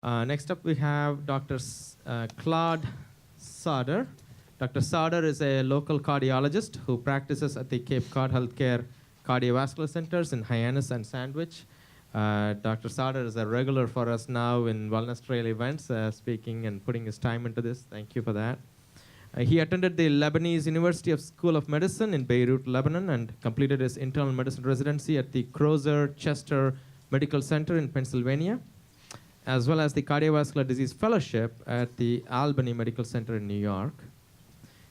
Next up, we have Dr. Claude Sauder. Dr. Sauder is a local cardiologist who practices at the Cape Cod Healthcare Cardiovascular Centers in Hyannis and Sandwich. Dr. Sauder is a regular for us now in Wellness Trail events, speaking and putting his time into this. Thank you for that. He attended the Lebanese University of School of Medicine in Beirut, Lebanon, and completed his internal medicine residency at the Crozer Chester Medical Center in Pennsylvania, as well as the Cardiovascular Disease Fellowship at the Albany Medical Center in New York.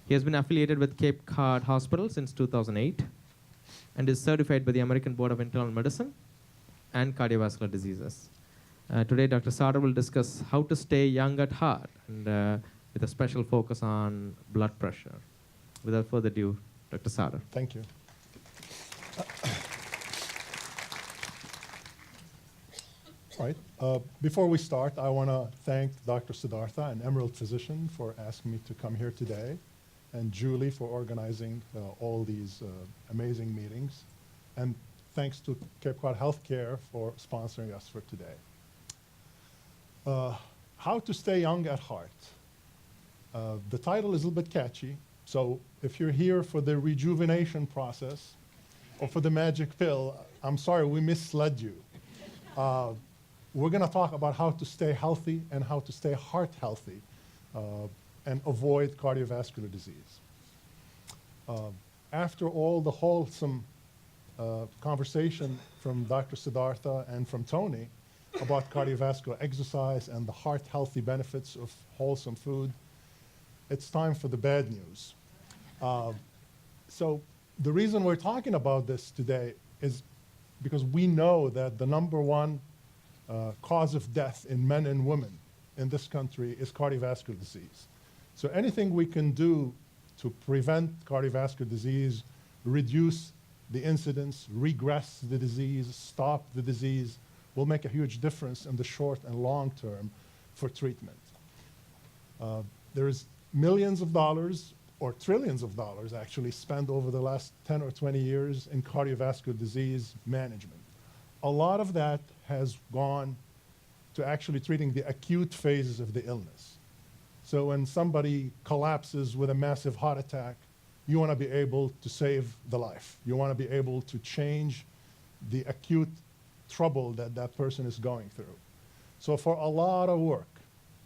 He has been affiliated with Cape Cod Hospital since 2008 and is certified by the American Board of Internal Medicine and Cardiovascular Diseases. Today, Dr. Sauder will discuss how to stay young at heart, and with a special focus on blood pressure. Without further ado, Dr. Sauder. Thank you. All right. Before we start, I want to thank Dr. Siddhartha and Emerald Physician for asking me to come here today, and Julie for organizing all these amazing meetings. And thanks to Cape Cod Healthcare for sponsoring us for today. How to stay young at heart. The title is a little bit catchy, so if you're here for the rejuvenation process or for the magic pill, I'm sorry, we misled you. We're going to talk about how to stay healthy and how to stay heart healthy and avoid cardiovascular disease. After all the wholesome conversation from Dr. Siddhartha and from Tony about cardiovascular exercise and the heart healthy benefits of wholesome food, it's time for the bad news. So the reason we're talking about this today is because we know that the #1 cause of death in men and women in this country is cardiovascular disease. So anything we can do to prevent cardiovascular disease, reduce the incidence, regress the disease, stop the disease, will make a huge difference in the short and long term for treatment. There is millions of dollars, or trillions of dollars actually, spent over the last 10 or 20 years in cardiovascular disease management. A lot of that has gone to actually treating the acute phases of the illness. So when somebody collapses with a massive heart attack, you want to be able to save the life. You want to be able to change the acute trouble that that person is going through. So for a lot of work,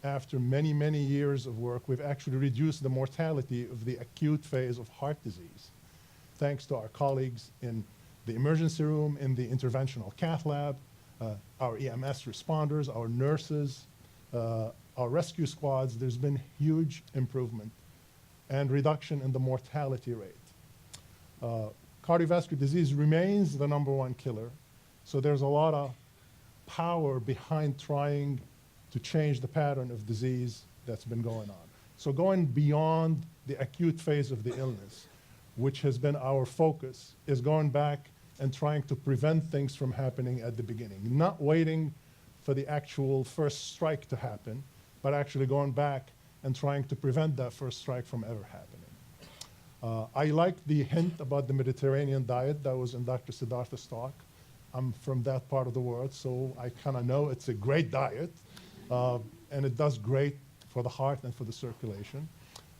after many, many years of work, we've actually reduced the mortality of the acute phase of heart disease, thanks to our colleagues in the emergency room, in the interventional cath lab, our EMS responders, our nurses, our rescue squads. There's been huge improvement and reduction in the mortality rate. Cardiovascular disease remains the #1 killer, so there's a lot of power behind trying to change the pattern of disease that's been going on. So going beyond the acute phase of the illness, which has been our focus, is going back and trying to prevent things from happening at the beginning, not waiting for the actual first strike to happen, but actually going back and trying to prevent that first strike from ever happening. I like the hint about the Mediterranean diet that was in Dr. Siddhartha's talk. I'm from that part of the world, so I kind of know it's a great diet. And it does great for the heart and for the circulation.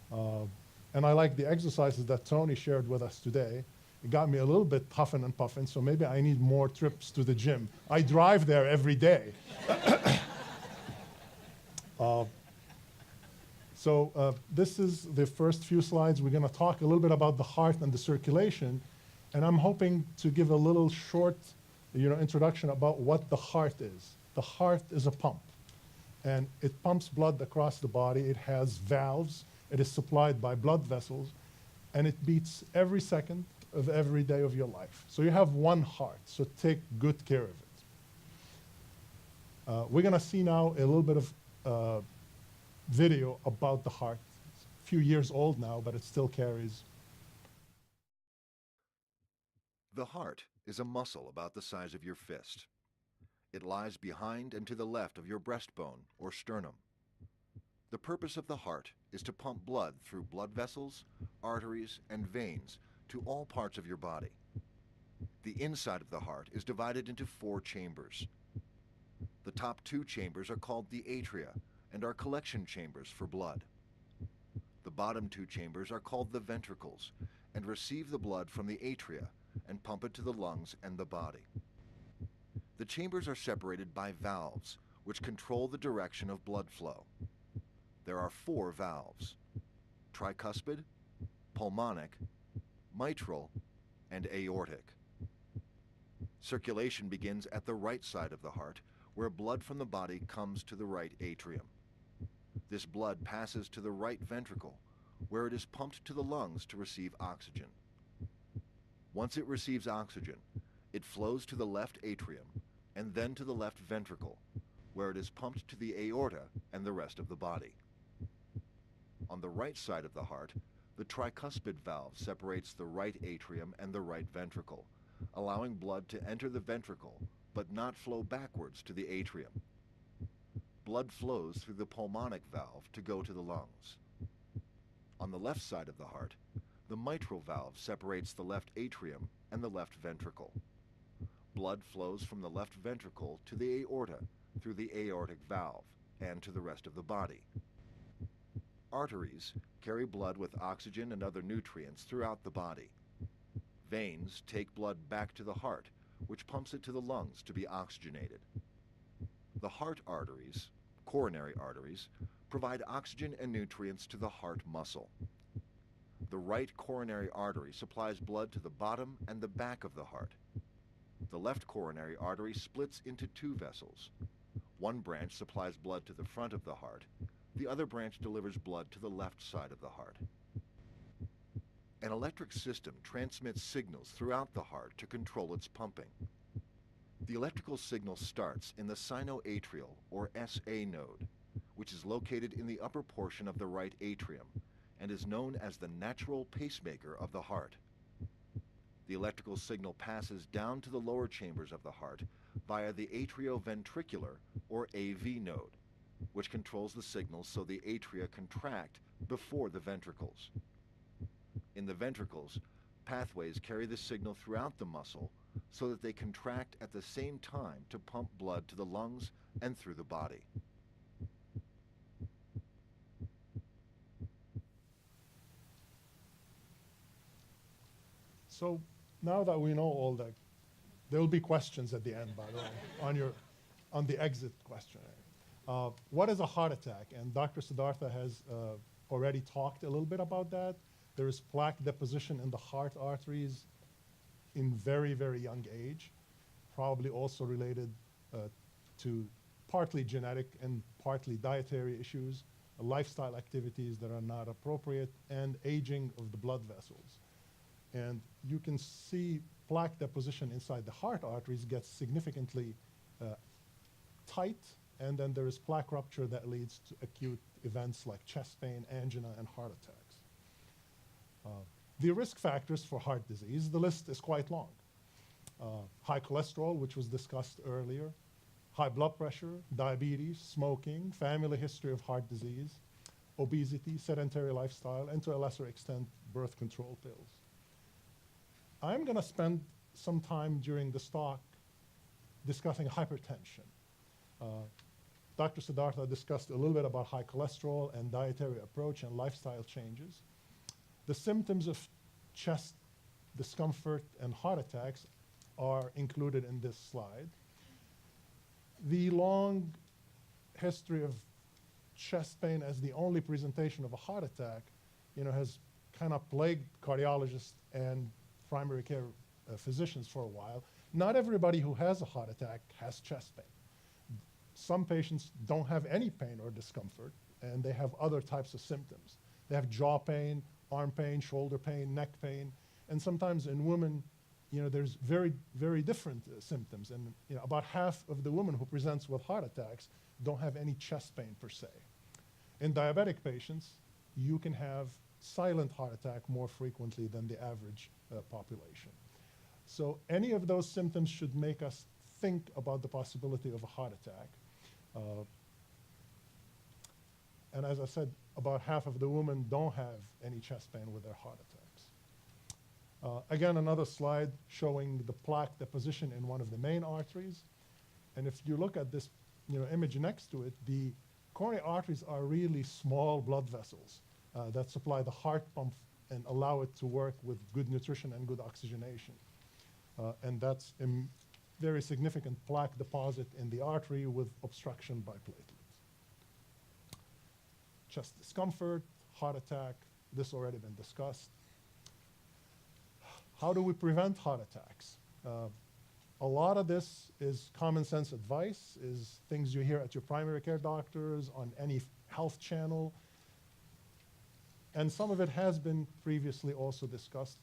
And I like the exercises that Tony shared with us today. It got me a little bit huffing and puffing, so maybe I need more trips to the gym. I drive there every day. So this is the first few slides. We're going to talk a little bit about the heart and the circulation. And I'm hoping to give a little short introduction about what the heart is. The heart is a pump, and it pumps blood across the body. It has valves. It is supplied by blood vessels, and it beats every second of every day of your life. So you have one heart, so take good care of it. We're going to see now a little bit of video about the heart. It's a few years old now, but it still carries. The heart is a muscle about the size of your fist. It lies behind and to the left of your breastbone or sternum. The purpose of the heart is to pump blood through blood vessels, arteries, and veins to all parts of your body. The inside of the heart is divided into 4 chambers. The top two chambers are called the atria and are collection chambers for blood. The bottom two chambers are called the ventricles and receive the blood from the atria and pump it to the lungs and the body. The chambers are separated by valves, which control the direction of blood flow. There are 4 valves: tricuspid, pulmonic, mitral, and aortic. Circulation begins at the right side of the heart, where blood from the body comes to the right atrium. This blood passes to the right ventricle, where it is pumped to the lungs to receive oxygen. Once it receives oxygen, it flows to the left atrium and then to the left ventricle, where it is pumped to the aorta and the rest of the body. On the right side of the heart, the tricuspid valve separates the right atrium and the right ventricle, allowing blood to enter the ventricle but not flow backwards to the atrium. Blood flows through the pulmonic valve to go to the lungs. On the left side of the heart, the mitral valve separates the left atrium and the left ventricle. Blood flows from the left ventricle to the aorta through the aortic valve and to the rest of the body. Arteries carry blood with oxygen and other nutrients throughout the body. Veins take blood back to the heart, which pumps it to the lungs to be oxygenated. The heart arteries, coronary arteries, provide oxygen and nutrients to the heart muscle. The right coronary artery supplies blood to the bottom and the back of the heart. The left coronary artery splits into 2 vessels. One branch supplies blood to the front of the heart. The other branch delivers blood to the left side of the heart. An electric system transmits signals throughout the heart to control its pumping. The electrical signal starts in the sinoatrial, or SA node, which is located in the upper portion of the right atrium and is known as the natural pacemaker of the heart. The electrical signal passes down to the lower chambers of the heart via the atrioventricular, or AV node, which controls the signal so the atria contract before the ventricles. In the ventricles, pathways carry the signal throughout the muscle so that they contract at the same time to pump blood to the lungs and through the body. So now that we know all that, there will be questions at the end, by the way, on the exit questionnaire. What is a heart attack? And Dr. Siddhartha has already talked a little bit about that. There is plaque deposition in the heart arteries in very, very young age, probably also related to partly genetic and partly dietary issues, lifestyle activities that are not appropriate, and aging of the blood vessels. And you can see plaque deposition inside the heart arteries gets significantly tight, and then there is plaque rupture that leads to acute events like chest pain, angina, and heart attacks. The risk factors for heart disease, the list is quite long. High cholesterol, which was discussed earlier, high blood pressure, diabetes, smoking, family history of heart disease, obesity, sedentary lifestyle, and to a lesser extent, birth control pills. I'm going to spend some time during this talk discussing hypertension. Dr. Siddhartha discussed a little bit about high cholesterol and dietary approach and lifestyle changes. The symptoms of chest discomfort and heart attacks are included in this slide. The long history of chest pain as the only presentation of a heart attack, has kind of plagued cardiologists and primary care physicians for a while. Not everybody who has a heart attack has chest pain. Some patients don't have any pain or discomfort, and they have other types of symptoms. They have jaw pain, arm pain, shoulder pain, neck pain, and sometimes in women, there's very, very different symptoms. And about half of the women who presents with heart attacks don't have any chest pain per se. In diabetic patients, you can have silent heart attack more frequently than the average population. So any of those symptoms should make us think about the possibility of a heart attack. And as I said, about half of the women don't have any chest pain with their heart attacks. Again, another slide showing the plaque deposition in one of the main arteries. And if you look at this image next to it, the coronary arteries are really small blood vessels that supply the heart pump and allow it to work with good nutrition and good oxygenation. And that's a very significant plaque deposit in the artery with obstruction by platelets. Chest discomfort, heart attack, this already been discussed. How do we prevent heart attacks? A lot of this is common sense advice, is things you hear at your primary care doctors, on any health channel. And some of it has been previously also discussed.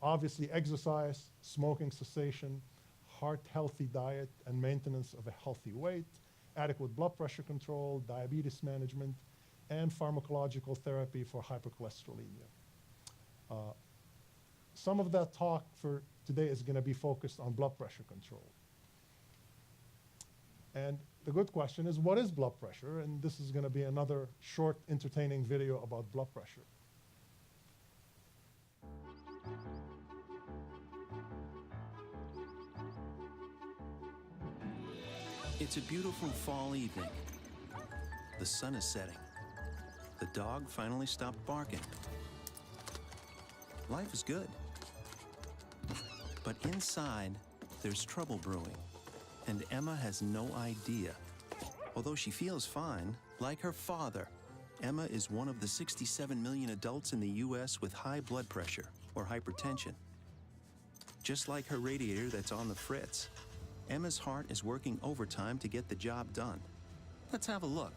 Obviously exercise, smoking cessation, heart-healthy diet and maintenance of a healthy weight, adequate blood pressure control, diabetes management, and pharmacological therapy for hypercholesterolemia. Some of that talk for today is going to be focused on blood pressure control. And the good question is, what is blood pressure? And this is going to be another short, entertaining video about blood pressure. It's a beautiful fall evening. The sun is setting. The dog finally stopped barking. Life is good. But inside, there's trouble brewing, and Emma has no idea. Although she feels fine, like her father, Emma is one of the 67 million adults in the U.S. with high blood pressure or hypertension. Just like her radiator that's on the fritz, Emma's heart is working overtime to get the job done. Let's have a look.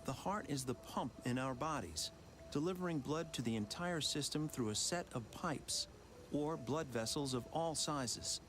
The heart is the pump in our bodies, delivering blood to the entire system through a set of pipes, or blood vessels of all sizes.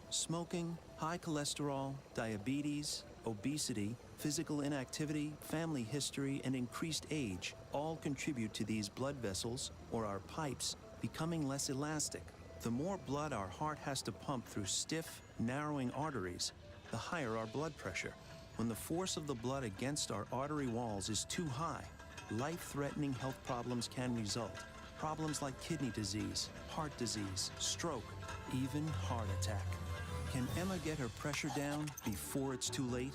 Smoking, high cholesterol, diabetes, obesity, physical inactivity, family history, and increased age all contribute to these blood vessels, or our pipes, becoming less elastic. The more blood our heart has to pump through stiff, narrowing arteries, the higher our blood pressure. When the force of the blood against our artery walls is too high, life-threatening health problems can result. Problems like kidney disease, heart disease, stroke, even heart attack. Can Emma get her pressure down before it's too late?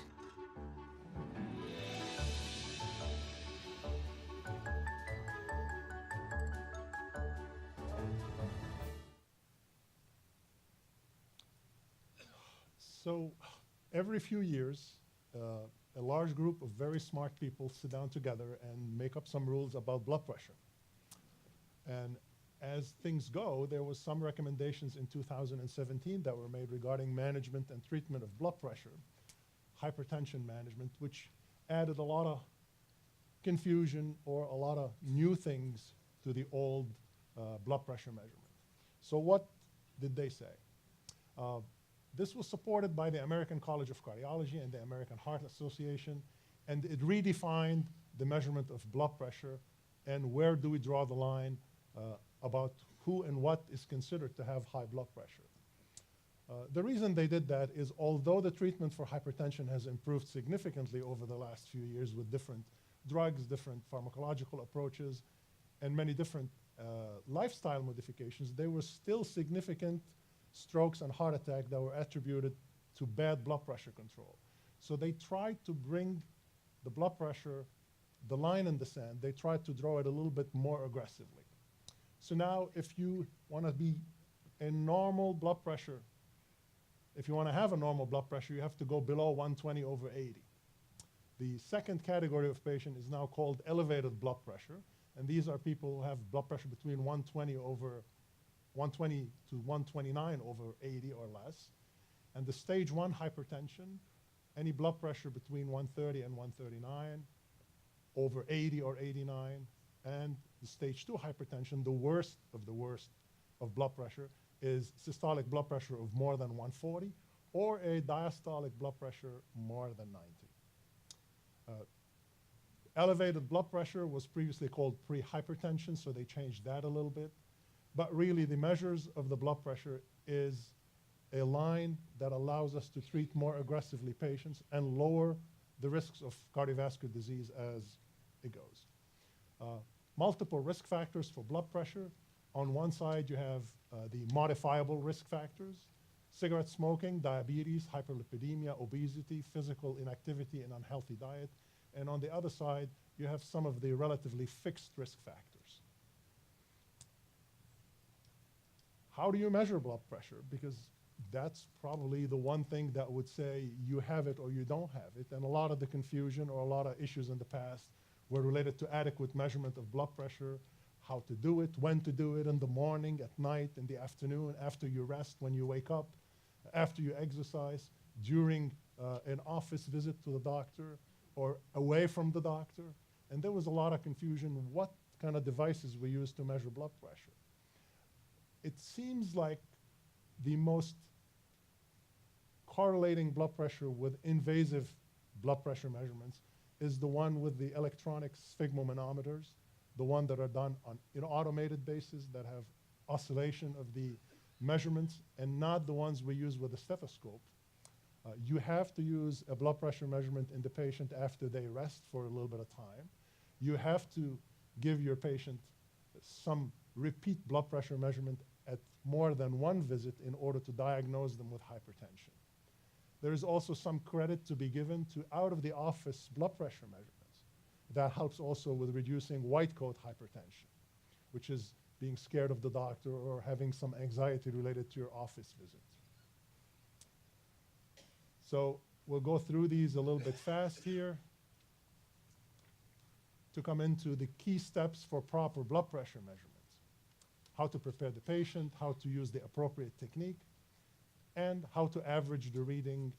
So every few years, a large group of very smart people sit down together and make up some rules about blood pressure. And as things go, there was some recommendations in 2017 that were made regarding management and treatment of blood pressure, hypertension management, which added a lot of confusion or a lot of new things to the old blood pressure measurement. So what did they say? This was supported by the American College of Cardiology and the American Heart Association, and it redefined the measurement of blood pressure and where do we draw the line about who and what is considered to have high blood pressure. The reason they did that is, although the treatment for hypertension has improved significantly over the last few years with different drugs, different pharmacological approaches, and many different lifestyle modifications, there were still significant strokes and heart attack that were attributed to bad blood pressure control. So they tried to bring the blood pressure, the line in the sand, they tried to draw it a little bit more aggressively. So now if you want to be a normal blood pressure, if you want to have a normal blood pressure, you have to go below 120/80. The second category of patient is now called elevated blood pressure, and these are people who have blood pressure between 120 to 129/80 or less. And the stage 1 hypertension, any blood pressure between 130 and 139/80 or 89. And the stage 2 hypertension, the worst of blood pressure, is systolic blood pressure of more than 140 or a diastolic blood pressure more than 90. Elevated blood pressure was previously called pre-hypertension, so they changed that a little bit. But really, the measures of the blood pressure is a line that allows us to treat more aggressively patients and lower the risks of cardiovascular disease as it goes. Multiple risk factors for blood pressure. On one side, you have the modifiable risk factors, cigarette smoking, diabetes, hyperlipidemia, obesity, physical inactivity, and unhealthy diet. And on the other side, you have some of the relatively fixed risk factors. How do you measure blood pressure? Because that's probably the one thing that would say you have it or you don't have it. And a lot of the confusion or a lot of issues in the past were related to adequate measurement of blood pressure, how to do it, when to do it, in the morning, at night, in the afternoon, after you rest, when you wake up, after you exercise, during an office visit to the doctor, or away from the doctor. And there was a lot of confusion what kind of devices we use to measure blood pressure. It seems like the most correlating blood pressure with invasive blood pressure measurements is the one with the electronic sphygmomanometers, the one that are done on an automated basis that have oscillation of the measurements, and not the ones we use with the stethoscope. You have to use a blood pressure measurement in the patient after they rest for a little bit of time. You have to give your patient some repeat blood pressure measurement at more than one visit in order to diagnose them with hypertension. There is also some credit to be given to out-of-the-office blood pressure measurements. That helps also with reducing white coat hypertension, which is being scared of the doctor or having some anxiety related to your office visit. So we'll go through these a little bit fast here to come into the key steps for proper blood pressure measurements. How to prepare the patient, how to use the appropriate technique, and how to average the reading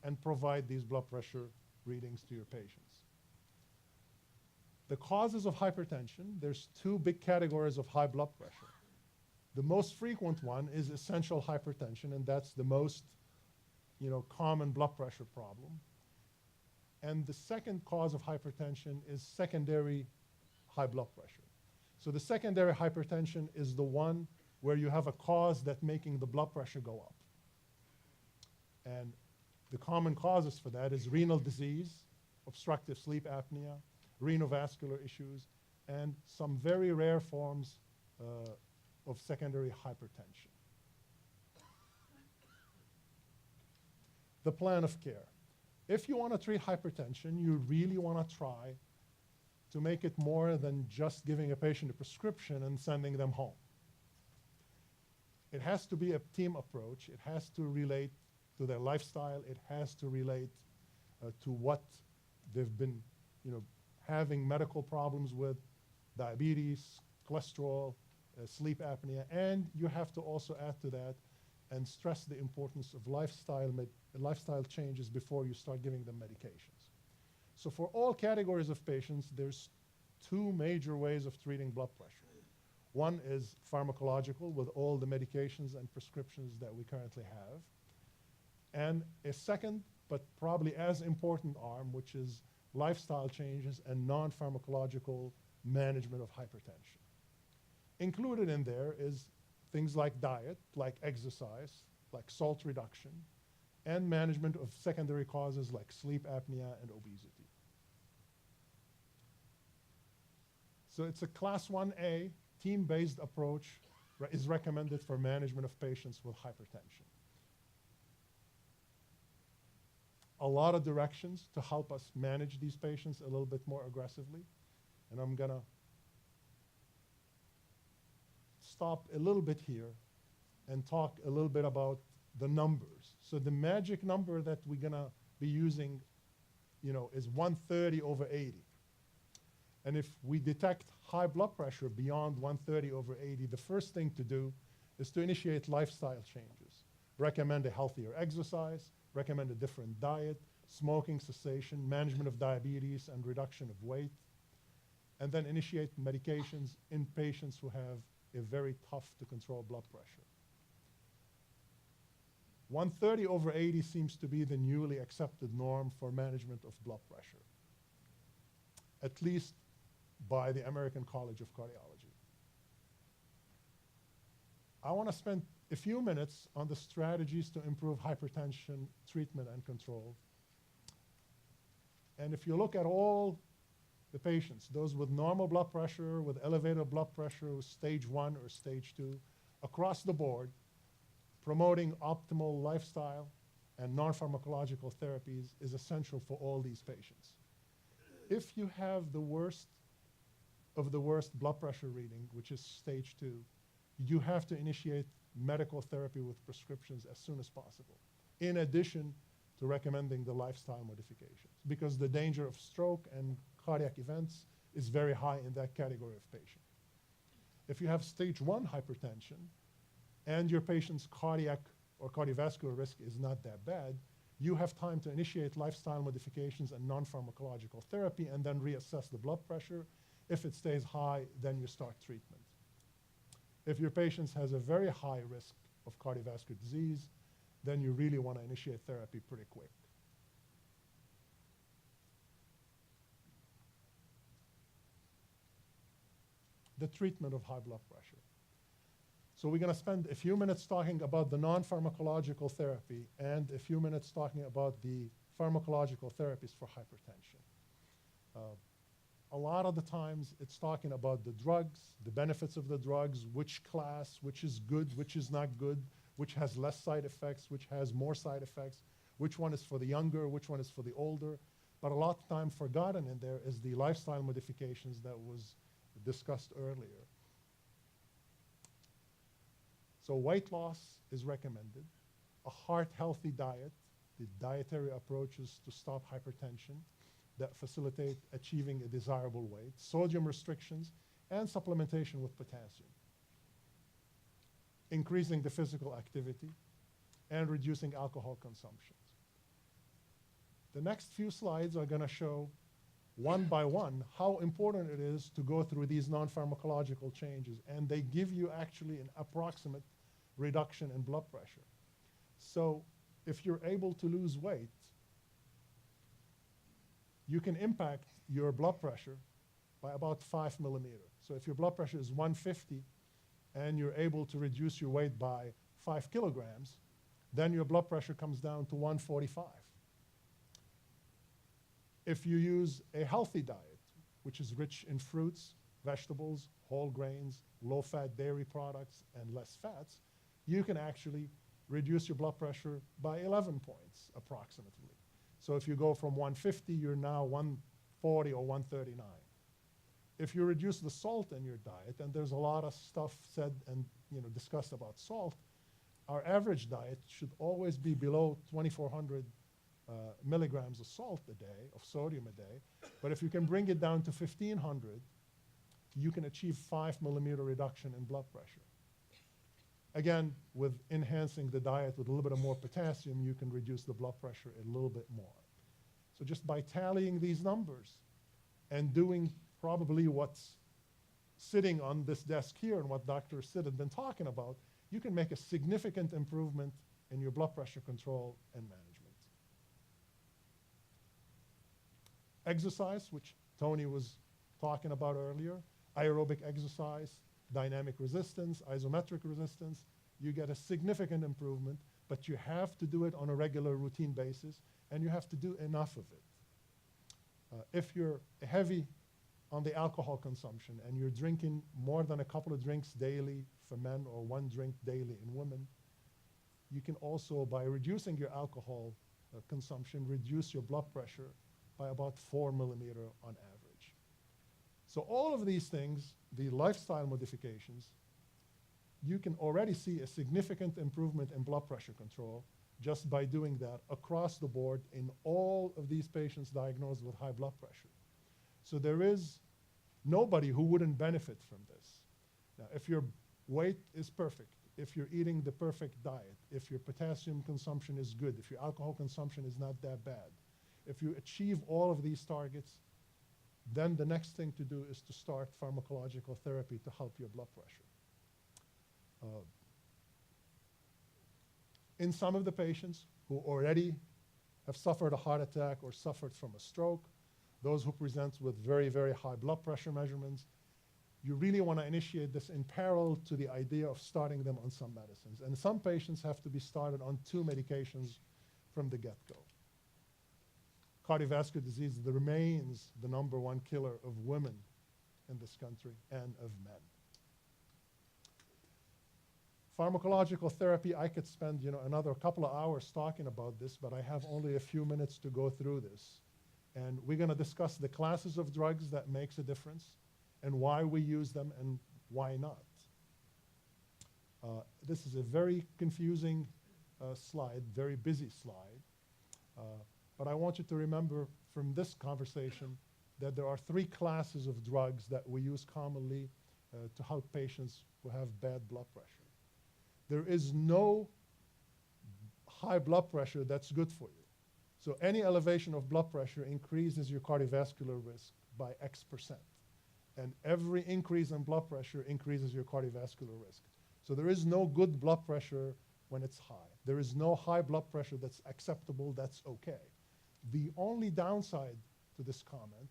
and provide these blood pressure readings to your patients. The causes of hypertension, there's two big categories of high blood pressure. The most frequent one is essential hypertension, and that's the most common blood pressure problem. And the second cause of hypertension is secondary high blood pressure. So the secondary hypertension is the one where you have a cause that's making the blood pressure go up. And the common causes for that is renal disease, obstructive sleep apnea, renovascular issues, and some very rare forms of secondary hypertension. The plan of care. If you want to treat hypertension, you really want to try to make it more than just giving a patient a prescription and sending them home. It has to be a team approach. It has to relate to their lifestyle. It has to relate to what they've been having medical problems with, diabetes, cholesterol, sleep apnea, and you have to also add to that and stress the importance of lifestyle changes before you start giving them medications. So for all categories of patients, there's two major ways of treating blood pressure. One is pharmacological with all the medications and prescriptions that we currently have. And a second, but probably as important arm, which is lifestyle changes and non-pharmacological management of hypertension. Included in there is things like diet, like exercise, like salt reduction, and management of secondary causes like sleep apnea and obesity. So it's a class 1A, team-based approach is recommended for management of patients with hypertension. A lot of directions to help us manage these patients a little bit more aggressively. And I'm gonna stop a little bit here and talk a little bit about the numbers. So the magic number that we're gonna be using, is 130/80. And if we detect high blood pressure beyond 130/80, the first thing to do is to initiate lifestyle changes. Recommend a healthier exercise, recommend a different diet, smoking cessation, management of diabetes, and reduction of weight. And then initiate medications in patients who have a very tough to control blood pressure. 130/80 seems to be the newly accepted norm for management of blood pressure, at least by the American College of Cardiology. I want to spend a few minutes on the strategies to improve hypertension treatment and control. And if you look at all the patients, those with normal blood pressure, with elevated blood pressure, with stage 1 or stage 2, across the board, promoting optimal lifestyle and non-pharmacological therapies is essential for all these patients. If you have the worst of the worst blood pressure reading, which is stage 2, you have to initiate medical therapy with prescriptions as soon as possible, in addition to recommending the lifestyle modifications, because the danger of stroke and cardiac events is very high in that category of patient. If you have stage 1 hypertension and your patient's cardiac or cardiovascular risk is not that bad, you have time to initiate lifestyle modifications and non-pharmacological therapy and then reassess the blood pressure. If it stays high, then you start treatment. If your patient has a very high risk of cardiovascular disease, then you really want to initiate therapy pretty quick. The treatment of high blood pressure. So we're going to spend a few minutes talking about the non-pharmacological therapy and a few minutes talking about the pharmacological therapies for hypertension. A lot of the times it's talking about the drugs, the benefits of the drugs, which class, which is good, which is not good, which has less side effects, which has more side effects, which one is for the younger, which one is for the older. But a lot of time forgotten in there is the lifestyle modifications that was discussed earlier. So weight loss is recommended, a heart-healthy diet, the dietary approaches to stop hypertension that facilitate achieving a desirable weight, sodium restrictions, and supplementation with potassium, increasing the physical activity, and reducing alcohol consumption. The next few slides are going to show one by one how important it is to go through these non-pharmacological changes, and they give you actually an approximate reduction in blood pressure. So if you're able to lose weight, you can impact your blood pressure by about 5 millimeters. So if your blood pressure is 150 and you're able to reduce your weight by 5 kilograms, then your blood pressure comes down to 145. If you use a healthy diet, which is rich in fruits, vegetables, whole grains, low-fat dairy products, and less fats, you can actually reduce your blood pressure by 11 points, approximately. So if you go from 150, you're now 140 or 139. If you reduce the salt in your diet, and there's a lot of stuff said and discussed about salt, our average diet should always be below 2,400 milligrams of salt a day, of sodium a day. But if you can bring it down to 1,500, you can achieve 5 millimeter reduction in blood pressure. Again, with enhancing the diet with a little bit of more potassium, you can reduce the blood pressure a little bit more. So just by tallying these numbers and doing probably what's sitting on this desk here and what Dr. Sid had been talking about, you can make a significant improvement in your blood pressure control and management. Exercise, which Tony was talking about earlier, aerobic exercise, dynamic resistance, isometric resistance, you get a significant improvement, but you have to do it on a regular routine basis, and you have to do enough of it. If you're heavy on the alcohol consumption and you're drinking more than a couple of drinks daily for men or one drink daily in women, you can also, by reducing your alcohol consumption, reduce your blood pressure by about 4 millimeters on average. So all of these things, the lifestyle modifications, you can already see a significant improvement in blood pressure control just by doing that across the board in all of these patients diagnosed with high blood pressure. So there is nobody who wouldn't benefit from this. Now, if your weight is perfect, if you're eating the perfect diet, if your potassium consumption is good, if your alcohol consumption is not that bad, if you achieve all of these targets, then the next thing to do is to start pharmacological therapy to help your blood pressure. In some of the patients who already have suffered a heart attack or suffered from a stroke, those who present with very, very high blood pressure measurements, you really want to initiate this in parallel to the idea of starting them on some medicines. And some patients have to be started on 2 medications from the get-go. Cardiovascular disease remains the #1 killer of women in this country and of men. Pharmacological therapy, I could spend another couple of hours talking about this, but I have only a few minutes to go through this. And we're going to discuss the classes of drugs that makes a difference and why we use them and why not. This is a very confusing slide, very busy slide. But I want you to remember from this conversation that there are 3 classes of drugs that we use commonly to help patients who have bad blood pressure. There is no high blood pressure that's good for you. So any elevation of blood pressure increases your cardiovascular risk by X%. And every increase in blood pressure increases your cardiovascular risk. So there is no good blood pressure when it's high. There is no high blood pressure that's acceptable, that's okay. The only downside to this comment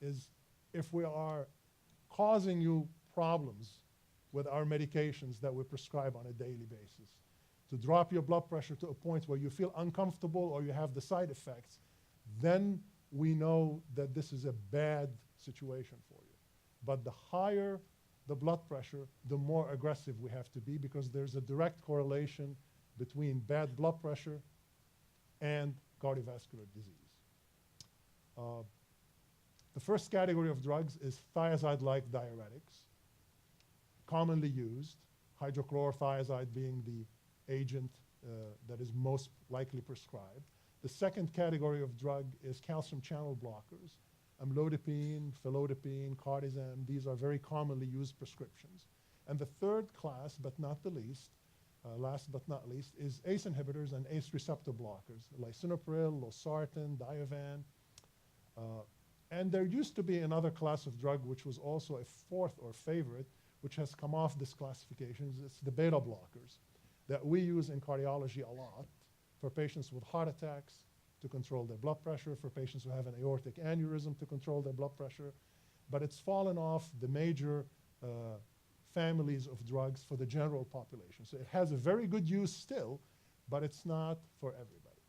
is if we are causing you problems with our medications that we prescribe on a daily basis, to drop your blood pressure to a point where you feel uncomfortable or you have the side effects, then we know that this is a bad situation for you. But the higher the blood pressure, the more aggressive we have to be, because there's a direct correlation between bad blood pressure and cardiovascular disease. The first category of drugs is thiazide-like diuretics, commonly used, hydrochlorothiazide being the agent that is most likely prescribed. The second category of drug is calcium channel blockers, amlodipine, felodipine, cardizem. These are very commonly used prescriptions. And the third class, but not the least, last but not least, is ACE inhibitors and ACE receptor blockers, lisinopril, losartan, Diovan. And there used to be another class of drug which was also a fourth or favorite, which has come off this classification. It's the beta blockers that we use in cardiology a lot for patients with heart attacks to control their blood pressure, for patients who have an aortic aneurysm to control their blood pressure. But it's fallen off the major families of drugs for the general population. So it has a very good use still, but it's not for everybody.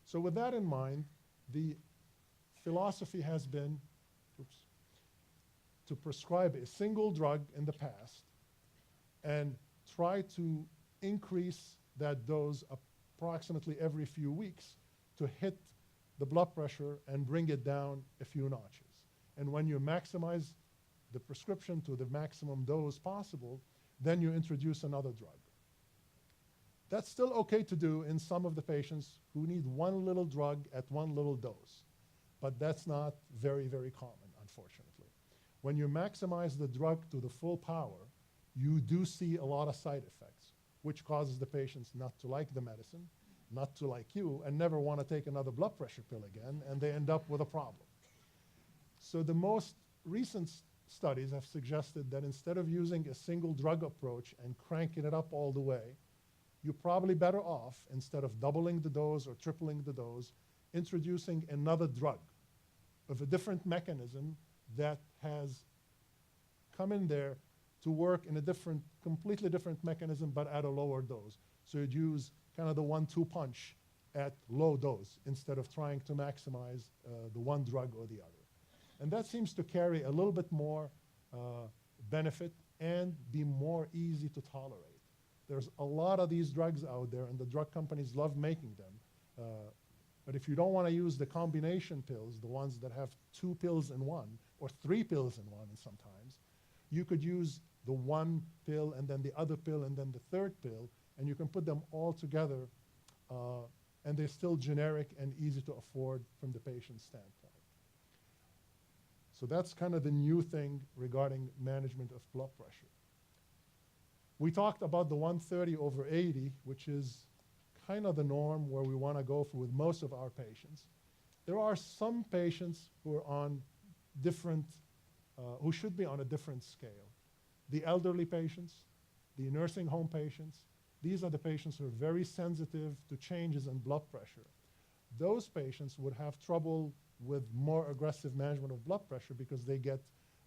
So with that in mind, the philosophy has been to prescribe a single drug in the past and try to increase that dose approximately every few weeks to hit the blood pressure and bring it down a few notches. And when you maximize the prescription to the maximum dose possible, then you introduce another drug. That's still okay to do in some of the patients who need one little drug at one little dose, but that's not very, very common, unfortunately. When you maximize the drug to the full power, you do see a lot of side effects, which causes the patients not to like the medicine, not to like you, and never want to take another blood pressure pill again, and they end up with a problem. So the most recent studies have suggested that instead of using a single drug approach and cranking it up all the way, you're probably better off, instead of doubling the dose or tripling the dose, introducing another drug of a different mechanism that has come in there to work in a different, completely different mechanism, but at a lower dose. So you'd use kind of the 1-2 punch at low dose instead of trying to maximize the one drug or the other. And that seems to carry a little bit more benefit and be more easy to tolerate. There's a lot of these drugs out there, and the drug companies love making them. But if you don't want to use the combination pills, the ones that have 2 pills in one, or 3 pills in one sometimes, you could use the one pill and then the other pill and then the third pill, and you can put them all together, and they're still generic and easy to afford from the patient's standpoint. So that's kind of the new thing regarding management of blood pressure. We talked about the 130/80, which is kind of the norm where we want to go for with most of our patients. There are some patients who are on different, who should be on a different scale. The elderly patients, the nursing home patients, these are the patients who are very sensitive to changes in blood pressure. Those patients would have trouble with more aggressive management of blood pressure because they get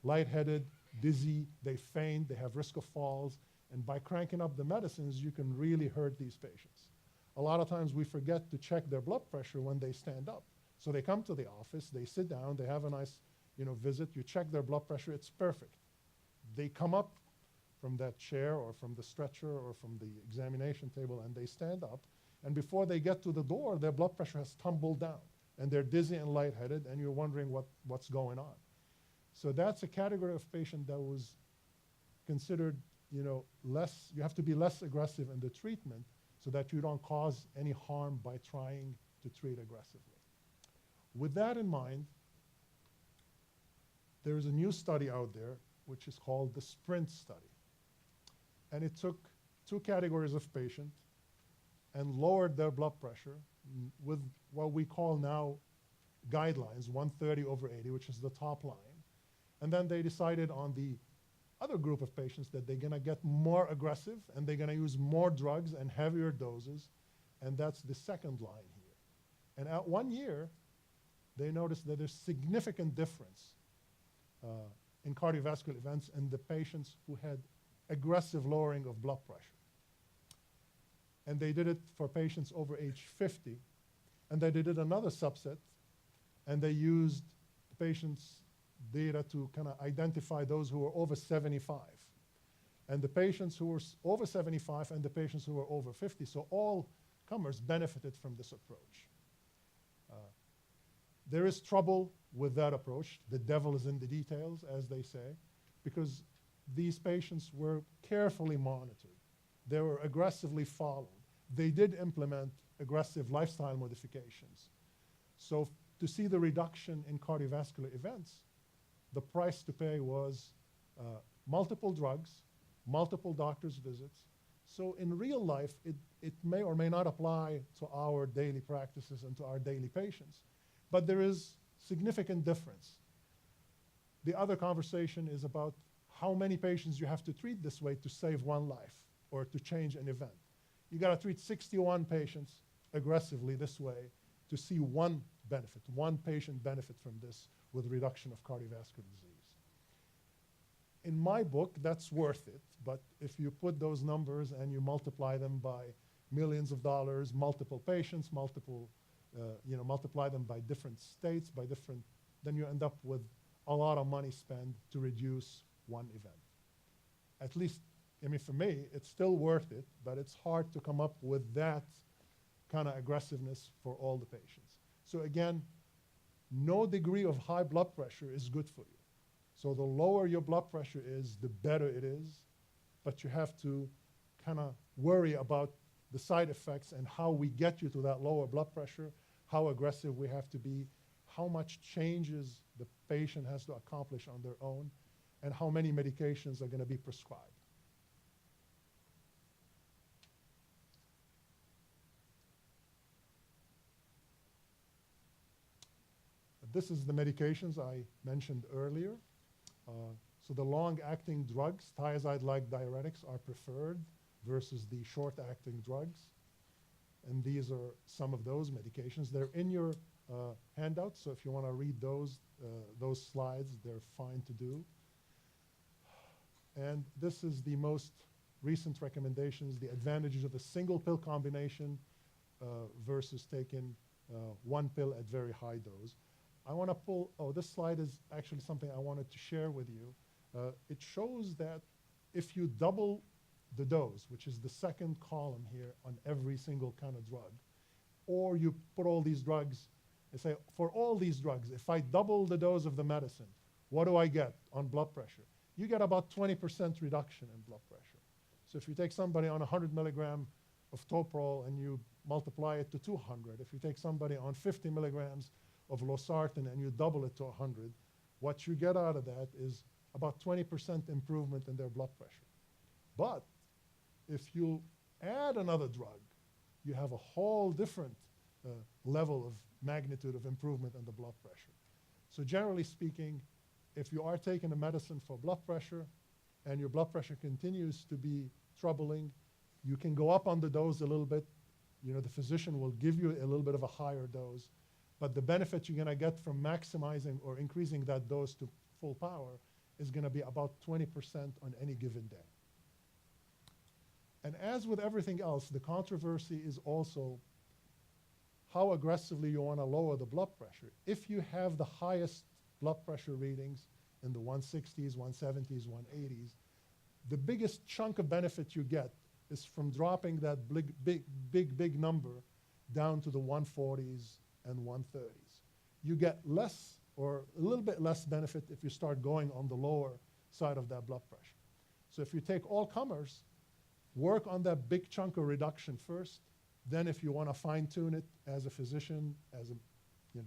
lightheaded, dizzy, they faint, they have risk of falls, and by cranking up the medicines, you can really hurt these patients. A lot of times we forget to check their blood pressure when they stand up. So they come to the office, they sit down, they have a nice visit, you check their blood pressure, it's perfect. They come up from that chair or from the stretcher or from the examination table, and they stand up, and before they get to the door, their blood pressure has tumbled down, and they're dizzy and lightheaded, and you're wondering what's going on. So that's a category of patient that was considered, you have to be less aggressive in the treatment so that you don't cause any harm by trying to treat aggressively. With that in mind, there is a new study out there which is called the SPRINT study. And it took two categories of patient and lowered their blood pressure with what we call now guidelines, 130/80, which is the top line. And then they decided on the other group of patients that they're going to get more aggressive and they're going to use more drugs and heavier doses, and that's the second line here. And at 1 year, they noticed that there's significant difference in cardiovascular events in the patients who had aggressive lowering of blood pressure. And they did it for patients over age 50, and they did another subset, and they used the patients' data to kind of identify those who were over 75. And the patients who were over 75 and the patients who were over 50, so all comers benefited from this approach. There is trouble with that approach. The devil is in the details, as they say, because these patients were carefully monitored. They were aggressively followed. They did implement aggressive lifestyle modifications. So to see the reduction in cardiovascular events, the price to pay was multiple drugs, multiple doctor's visits. So in real life, it may or may not apply to our daily practices and to our daily patients, but there is significant difference. The other conversation is about how many patients you have to treat this way to save one life or to change an event. You got to treat 61 patients aggressively this way to see one benefit, one patient benefit from this with reduction of cardiovascular disease. In my book, that's worth it, but if you put those numbers and you multiply them by millions of dollars, multiple patients, multiply them by different states, then you end up with a lot of money spent to reduce one event. At least, for me, it's still worth it, but it's hard to come up with that kind of aggressiveness for all the patients. So again, no degree of high blood pressure is good for you. So the lower your blood pressure is, the better it is, but you have to kind of worry about the side effects and how we get you to that lower blood pressure, how aggressive we have to be, how much changes the patient has to accomplish on their own, and how many medications are going to be prescribed. This is the medications I mentioned earlier. So the long-acting drugs, thiazide-like diuretics, are preferred versus the short-acting drugs. And these are some of those medications. They're in your handouts, so if you want to read those slides, they're fine to do. And this is the most recent recommendations, the advantages of a single pill combination versus taking one pill at very high dose. I want to this slide is actually something I wanted to share with you. It shows that if you double the dose, which is the second column here on every single kind of drug, or you put all these drugs and say, for all these drugs, if I double the dose of the medicine, what do I get on blood pressure? You get about 20% reduction in blood pressure. So if you take somebody on 100 milligram of Toprol and you multiply it to 200, if you take somebody on 50 milligrams of losartan and you double it to 100, what you get out of that is about 20% improvement in their blood pressure. But if you add another drug, you have a whole different level of magnitude of improvement in the blood pressure. So generally speaking, if you are taking a medicine for blood pressure and your blood pressure continues to be troubling, you can go up on the dose a little bit. The physician will give you a little bit of a higher dose, but the benefit you're going to get from maximizing or increasing that dose to full power is going to be about 20% on any given day. And as with everything else, the controversy is also how aggressively you want to lower the blood pressure. If you have the highest blood pressure readings in the 160s, 170s, 180s, the biggest chunk of benefit you get is from dropping that big number down to the 140s and 130s. You get less or a little bit less benefit if you start going on the lower side of that blood pressure. So if you take all comers, work on that big chunk of reduction first. Then if you want to fine tune it as a physician, as a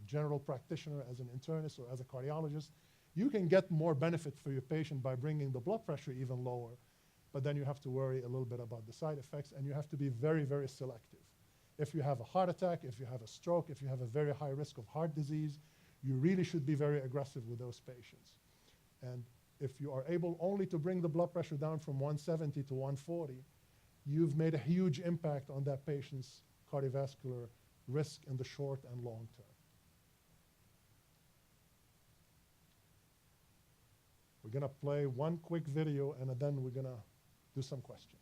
general practitioner, as an internist, or as a cardiologist, you can get more benefit for your patient by bringing the blood pressure even lower. But then you have to worry a little bit about the side effects, and you have to be very, very selective. If you have a heart attack, if you have a stroke, if you have a very high risk of heart disease, you really should be very aggressive with those patients. And if you are able only to bring the blood pressure down from 170 to 140, you've made a huge impact on that patient's cardiovascular risk in the short and long term. We're going to play one quick video, and then we're going to do some questions.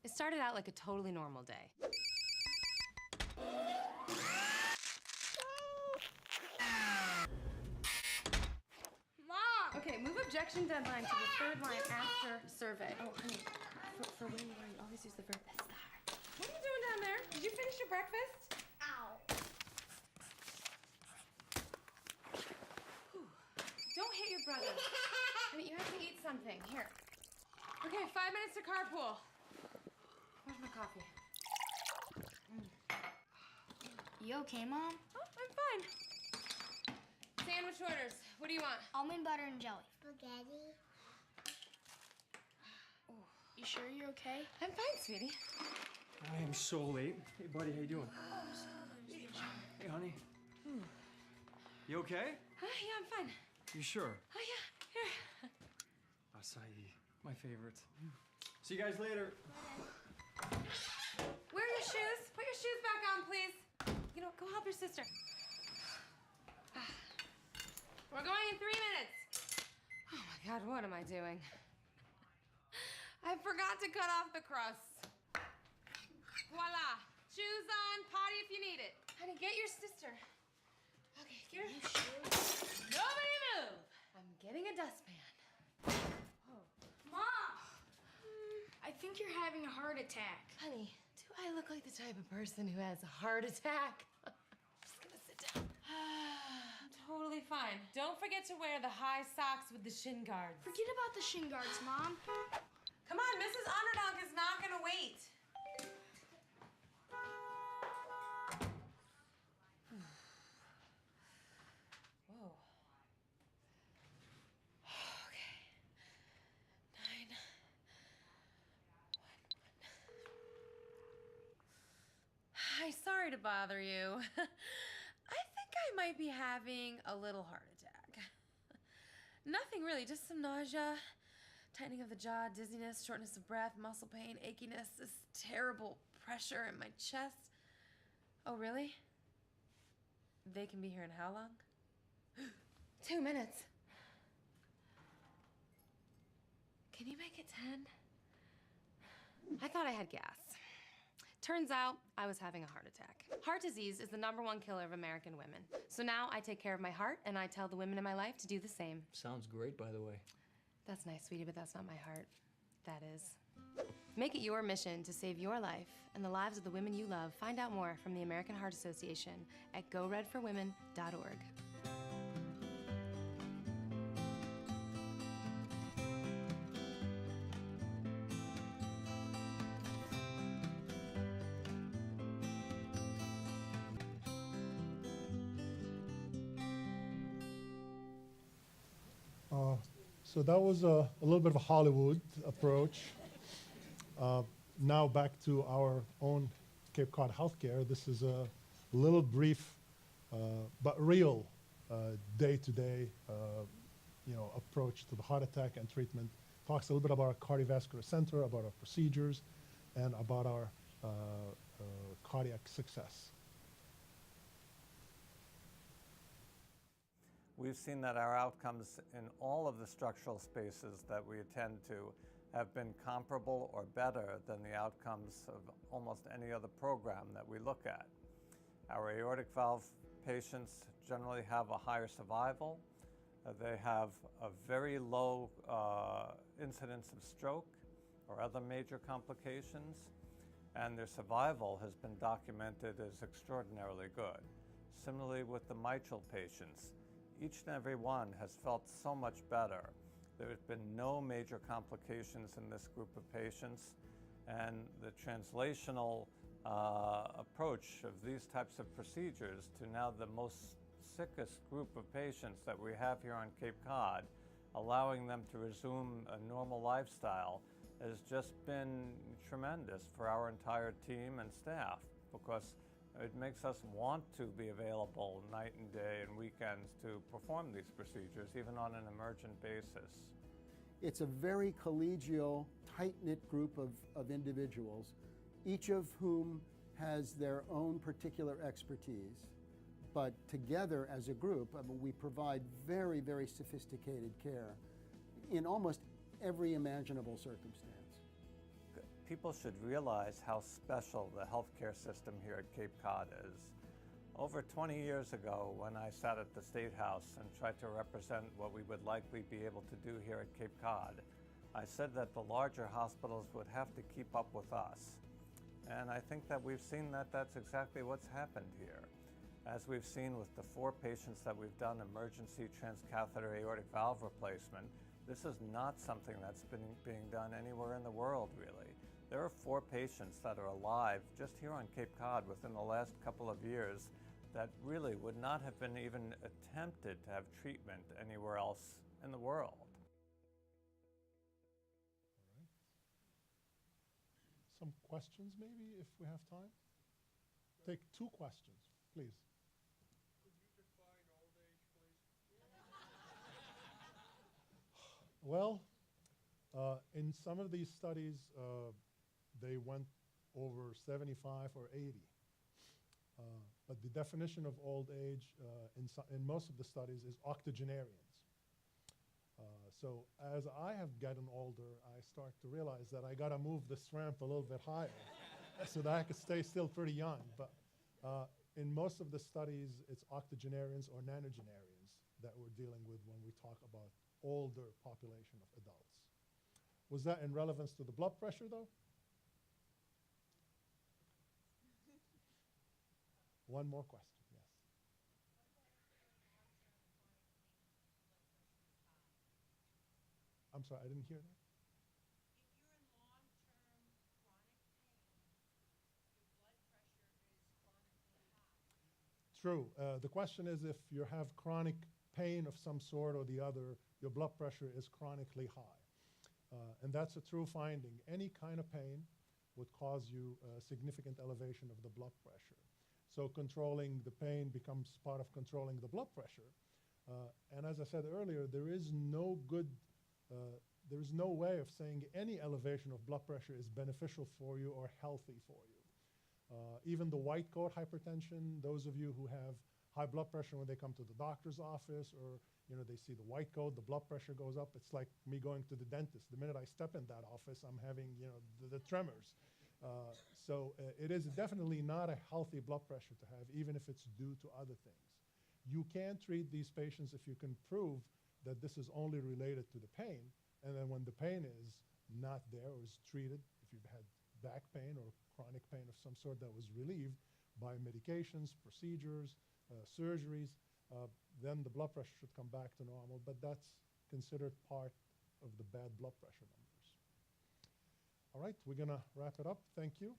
It started out like a totally normal day. Mom! Okay, move objection deadline to the third line after survey. Oh, honey, for when you always use the verb estar. What are you doing down there? Did you finish your breakfast? Ow. Don't hit your brother. Honey, you have to eat something. Here. Okay, 5 minutes to carpool. Where's my coffee? You okay, Mom? Oh, I'm fine. Sandwich orders. What do you want? Almond butter and jelly. Spaghetti. You sure you're okay? I'm fine, sweetie. I am so late. Hey, buddy, how you doing? Hey, honey. You okay? Yeah, I'm fine. You sure? Oh, yeah. Here. Acai, my favorite. See you guys later. Wear your shoes. Put your shoes back on, please. You know, go help your sister. We're going in 3 minutes. Oh my God, what am I doing? I forgot to cut off the crust. Voila. Shoes on, potty if you need it. Honey, get your sister. Okay, here. Nobody move. I'm getting a dustpan. Mom! I think you're having a heart attack. Honey, do I look like the type of person who has a heart attack? I'm just gonna sit down. I'm totally fine. Don't forget to wear the high socks with the shin guards. Forget about the shin guards, Mom. Come on, Mrs. Underdog is not gonna wait. Whoa. Okay. 9, 1, 1. Hi, sorry to bother you. I think I might be having a little heart attack. Nothing really, just some nausea, tightening of the jaw, dizziness, shortness of breath, muscle pain, achiness, this terrible pressure in my chest. Oh, really? They can be here in how long? 2 minutes. Can you make it 10? I thought I had gas. Turns out I was having a heart attack. Heart disease is the #1 killer of American women. So now I take care of my heart, and I tell the women in my life to do the same. Sounds great, by the way. That's nice, sweetie, but that's not my heart. That is. Make it your mission to save your life and the lives of the women you love. Find out more from the American Heart Association at goredforwomen.org. So that was a little bit of a Hollywood approach. Now back to our own Cape Cod Healthcare. This is a little brief but real day-to-day approach to the heart attack and treatment. Talks a little bit about our cardiovascular center, about our procedures, and about our cardiac success. We've seen that our outcomes in all of the structural spaces that we attend to have been comparable or better than the outcomes of almost any other program that we look at. Our aortic valve patients generally have a higher survival, They have a very low incidence of stroke or other major complications, and their survival has been documented as extraordinarily good. Similarly with the mitral patients, each and every one has felt so much better. There have been no major complications in this group of patients, and the translational approach of these types of procedures to now the most sickest group of patients that we have here on Cape Cod, allowing them to resume a normal lifestyle, has just been tremendous for our entire team and staff, because it makes us want to be available night and day and weekends to perform these procedures, even on an emergent basis. It's a very collegial, tight-knit group of individuals, each of whom has their own particular expertise. But together as a group, I mean, we provide very, very sophisticated care in almost every imaginable circumstance. People should realize how special the healthcare system here at Cape Cod is. Over 20 years ago, when I sat at the State House and tried to represent what we would likely be able to do here at Cape Cod, I said that the larger hospitals would have to keep up with us. And I think that we've seen that that's exactly what's happened here. As we've seen with the 4 patients that we've done emergency transcatheter aortic valve replacement, this is not something that's been being done anywhere in the world, really. There are 4 patients that are alive just here on Cape Cod within the last couple of years that really would not have been even attempted to have treatment anywhere else in the world. All right. Some questions maybe, if we have time? Take 2 questions, please. Could you define old age, please? Well, in some of these studies, they went over 75 or 80. But the definition of old age in most of the studies is octogenarians. So as I have gotten older, I start to realize that I got to move this ramp a little bit higher so that I could stay still pretty young. But in most of the studies, it's octogenarians or nonagenarians that we're dealing with when we talk about older population of adults. Was that in relevance to the blood pressure, though? One more question, yes. I'm sorry, I didn't hear that. If you're in long-term chronic pain, your blood pressure is chronically high. True. The question is if you have chronic pain of some sort or the other, your blood pressure is chronically high. And that's a true finding. Any kind of pain would cause you a significant elevation of the blood pressure. So controlling the pain becomes part of controlling the blood pressure. And as I said earlier, there is no way of saying any elevation of blood pressure is beneficial for you or healthy for you. Even the white coat hypertension, those of you who have high blood pressure when they come to the doctor's office or they see the white coat, the blood pressure goes up. It's like me going to the dentist. The minute I step in that office, I'm having the tremors. So it is definitely not a healthy blood pressure to have, even if it's due to other things. You can treat these patients if you can prove that this is only related to the pain, and then when the pain is not there or is treated, if you've had back pain or chronic pain of some sort that was relieved by medications, procedures, surgeries, then the blood pressure should come back to normal, but that's considered part of the bad blood pressure numbers. All right, we're going to wrap it up. Thank you.